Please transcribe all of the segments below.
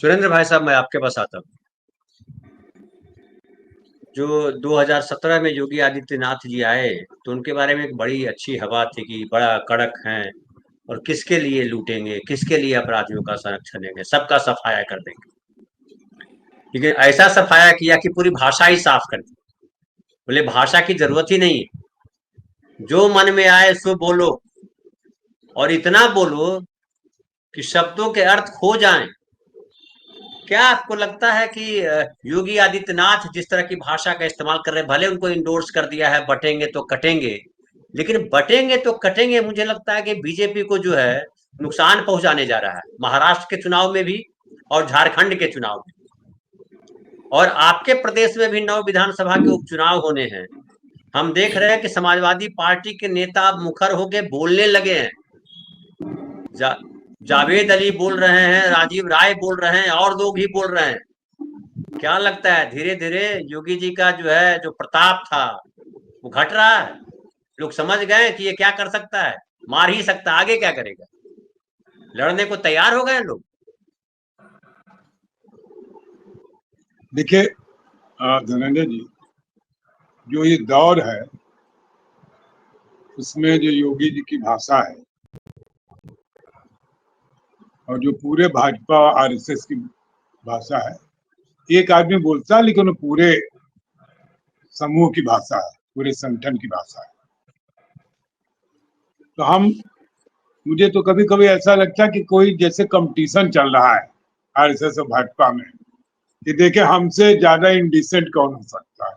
सुरेंद्र भाई साहब, मैं आपके पास आता हूँ। जो 2017 में योगी आदित्यनाथ जी आए, तो उनके बारे में एक बड़ी अच्छी हवा थी कि बड़ा कड़क हैं और किसके लिए लूटेंगे, किसके लिए अपराधियों का संरक्षण करेंगे, सबका सफाया कर देंगे। लेकिन ऐसा सफाया किया कि पूरी भाषा ही साफ कर दी। बोले भाषा की जरूरत ही नहीं है, जो मन में आए सो बोलो, और इतना बोलो कि शब्दों के अर्थ खो जाएं। क्या आपको लगता है कि योगी आदित्यनाथ जिस तरह की भाषा का इस्तेमाल कर रहे हैं, भले उनको इंडोर्स कर दिया है बटेंगे तो कटेंगे, लेकिन बटेंगे तो कटेंगे, मुझे लगता है कि बीजेपी को जो है नुकसान पहुंचाने जा रहा है, महाराष्ट्र के चुनाव में भी और झारखंड के चुनाव में। और आपके प्रदेश में भी 9 विधानसभा के उपचुनाव होने हैं। हम देख रहे हैं कि समाजवादी पार्टी के नेता अब मुखर होकर बोलने लगे हैं। जा, जावेद अली बोल रहे हैं, राजीव राय बोल रहे हैं, और लोग ही बोल रहे हैं। क्या लगता है धीरे धीरे योगी जी का जो है जो प्रताप था वो घट रहा है? लोग समझ गए कि ये क्या कर सकता है, मार ही सकता है, आगे क्या करेगा, लड़ने को तैयार हो गए लोग। देखिए धनंजय जी, जो ये दौर है उसमें जो योगी जी की भाषा है और जो पूरे भाजपा आरएसएस की भाषा है, एक आदमी बोलता है लेकिन वो पूरे समूह की भाषा है, पूरे संगठन की भाषा है। तो मुझे तो कभी कभी ऐसा लगता है कि कोई जैसे कंपटीशन चल रहा है आरएसएस और भाजपा में, कि देखे हमसे ज्यादा इंडिसेंट कौन हो सकता है।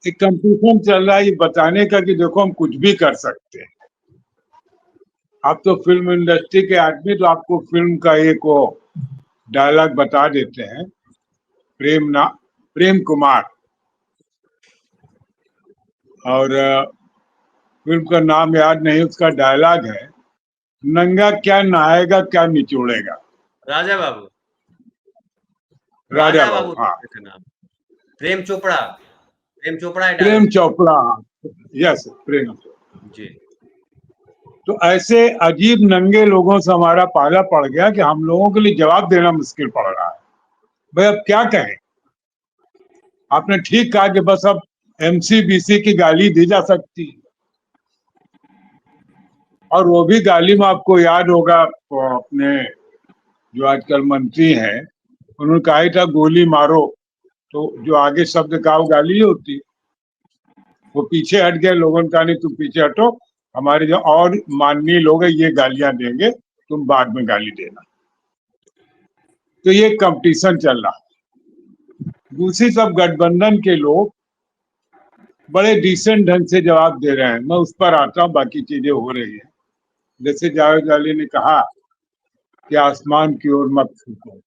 एक कंपटीशन चल रहा है ये बताने का कि देखो हम कुछ भी कर सकते हैं। आप तो फिल्म इंडस्ट्री के आदमी, तो आपको फिल्म का एक वो डायलॉग बता देते हैं। प्रेम कुमार, और फिल्म का नाम याद नहीं, उसका डायलॉग है, नंगा क्या नहाएगा क्या निचोड़ेगा। राजा बाबू, राजा राजा बाबू, बाबू हाँ। का नाम प्रेम चोपड़ा। प्रेम चोपड़ा प्रेम डायलॉग। चोपड़ा, यस, प्रेम चोपड़ा। जी। तो ऐसे अजीब नंगे लोगों से हमारा पाला पड़ गया कि हम लोगों के लिए जवाब देना मुश्किल पड़ रहा है। भाई अब क्या कहें। आपने ठीक कहा कि बस अब एमसीबीसी की गाली दी जा सकती है, और वो भी गाली में आपको याद होगा तो अपने जो आजकल मंत्री हैं उन्होंने कहा ही था गोली मारो, तो जो आगे शब्द का वो गाली होती, वो पीछे हट गए। लोगों ने कहा नहीं तुम पीछे हटो, हमारे जो और माननीय लोग हैं ये गालियां देंगे, तुम बाद में गाली देना। तो ये कंपटीशन चल रहा है। दूसरी सब गठबंधन के लोग बड़े डिसेंट ढंग से जवाब दे रहे हैं, मैं उस पर आता हूँ, बाकी चीजें हो रही है। जैसे जावेद अली ने कहा कि आसमान की ओर मत फूको,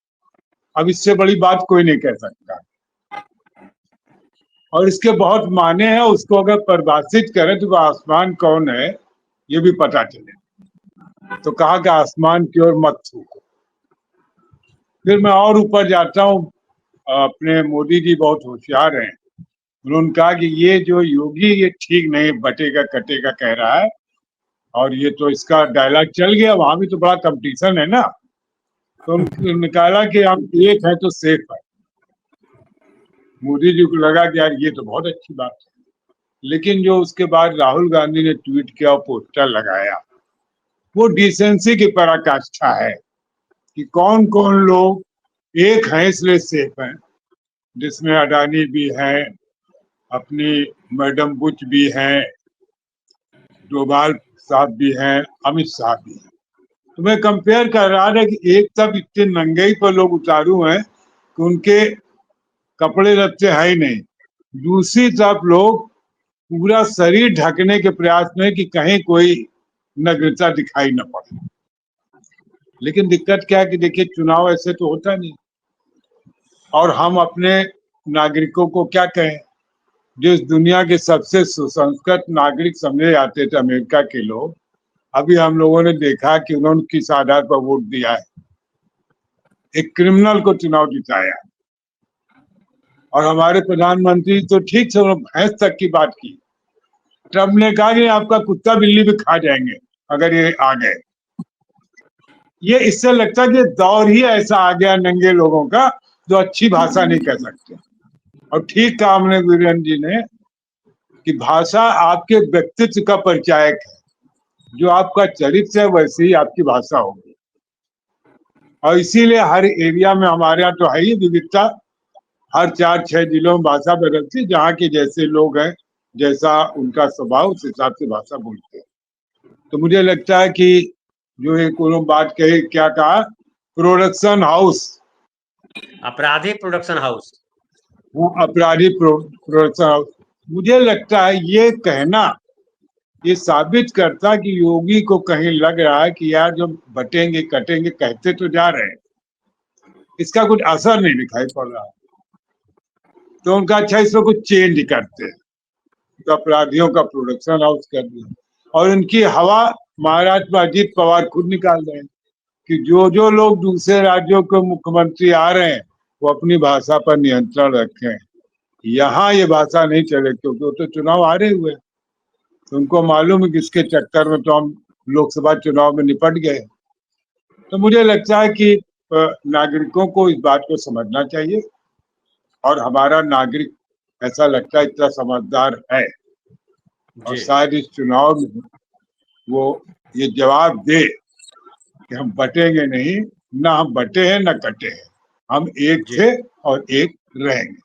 अब इससे बड़ी बात कोई नहीं कह सकता, और इसके बहुत माने हैं। उसको अगर परिभाषित करें तो आसमान कौन है ये भी पता चले। तो कहा कि आसमान की ओर मत फूको। फिर मैं और ऊपर जाता हूँ, अपने मोदी जी बहुत होशियार हैं। उन्होंने कहा कि ये जो योगी ये ठीक नहीं, बटेगा कटेगा कह रहा है, और ये तो इसका डायलॉग चल गया, वहां भी तो बड़ा कंपटीशन है ना। तो निकाला कि हम एक है तो सेफ है। मोदी जी को लगा कि यार ये तो बहुत अच्छी बात है। लेकिन जो उसके बाद राहुल गांधी ने ट्वीट किया, पोस्टर लगाया, वो डिसेंसी की पराकाष्ठा है कि कौन कौन लोग एक हैं इसलिए सेफ हैं, जिसमें अडानी भी हैं, अपनी मैडम बुच भी हैं, डोभाल साहब भी हैं, अमित शाह भी हैं। तो मैं कंपेयर कर रहा था कि एक तब इतने नंगेई पर लोग उतारू हैं कि उनके कपड़े लत्ते है ही नहीं, दूसरी तरफ लोग पूरा शरीर ढकने के प्रयास में कि कहीं कोई नग्नता दिखाई न पड़े। लेकिन दिक्कत क्या है कि देखिए चुनाव ऐसे तो होता नहीं, और हम अपने नागरिकों को क्या कहें। जो इस दुनिया के सबसे सुसंस्कृत नागरिक समझे जाते थे अमेरिका के लोग, अभी हम लोगों ने देखा कि उन्होंने किस आधार पर वोट दिया है। एक क्रिमिनल को चुनाव जिताया, और हमारे प्रधानमंत्री तो ठीक से भैंस तक की बात की। ट्रम्प ने कहा कि आपका कुत्ता बिल्ली भी खा जाएंगे अगर ये आ गए। ये इससे लगता है कि दौर ही ऐसा आ गया नंगे लोगों का जो अच्छी भाषा नहीं कह सकते। और ठीक कहा हमने वीरेंद्र जी ने कि भाषा आपके व्यक्तित्व का परिचायक है। जो आपका चरित्र है वैसे ही आपकी भाषा होगी। और इसीलिए हर एरिया में हमारे यहाँ तो है ही विविधता। हर 4-6 जिलों में भाषा बदलती है, जहाँ के जैसे लोग हैं, जैसा उनका स्वभाव, उस हिसाब से भाषा बोलते हैं। तो मुझे लगता है कि जो एक उन्होंने बात कही, क्या कहा, प्रोडक्शन हाउस, अपराधी प्रोडक्शन हाउस। वो अपराधी प्रोडक्शन हाउस, मुझे लगता है ये कहना ये साबित करता कि योगी को कहीं लग रहा है कि यार जो बटेंगे कटेंगे कहते तो जा रहे हैं, इसका कुछ असर नहीं दिखाई पड़ रहा। तो उनका अच्छा इसमें कुछ चेंज करते हैं, तो अपराधियों का प्रोडक्शन हाउस कर दिया। और उनकी हवा महाराष्ट्र में अजीत पवार खुद निकाल रहे हैं कि जो जो लोग दूसरे राज्यों के मुख्यमंत्री आ रहे हैं वो अपनी भाषा पर नियंत्रण रखें, यहाँ ये भाषा नहीं चले, क्योंकि वो तो चुनाव हारे हुए। तो उनको मालूम है कि इसके चक्कर में तो हम लोकसभा चुनाव में निपट गए। तो मुझे लगता है कि नागरिकों को इस बात को समझना चाहिए। और हमारा नागरिक ऐसा लगता है इतना समझदार है, और जी शायद इस चुनाव में वो ये जवाब दे कि हम बटेंगे नहीं, ना हम बटे हैं ना कटे हैं, हम एक जी। थे और एक रहेंगे।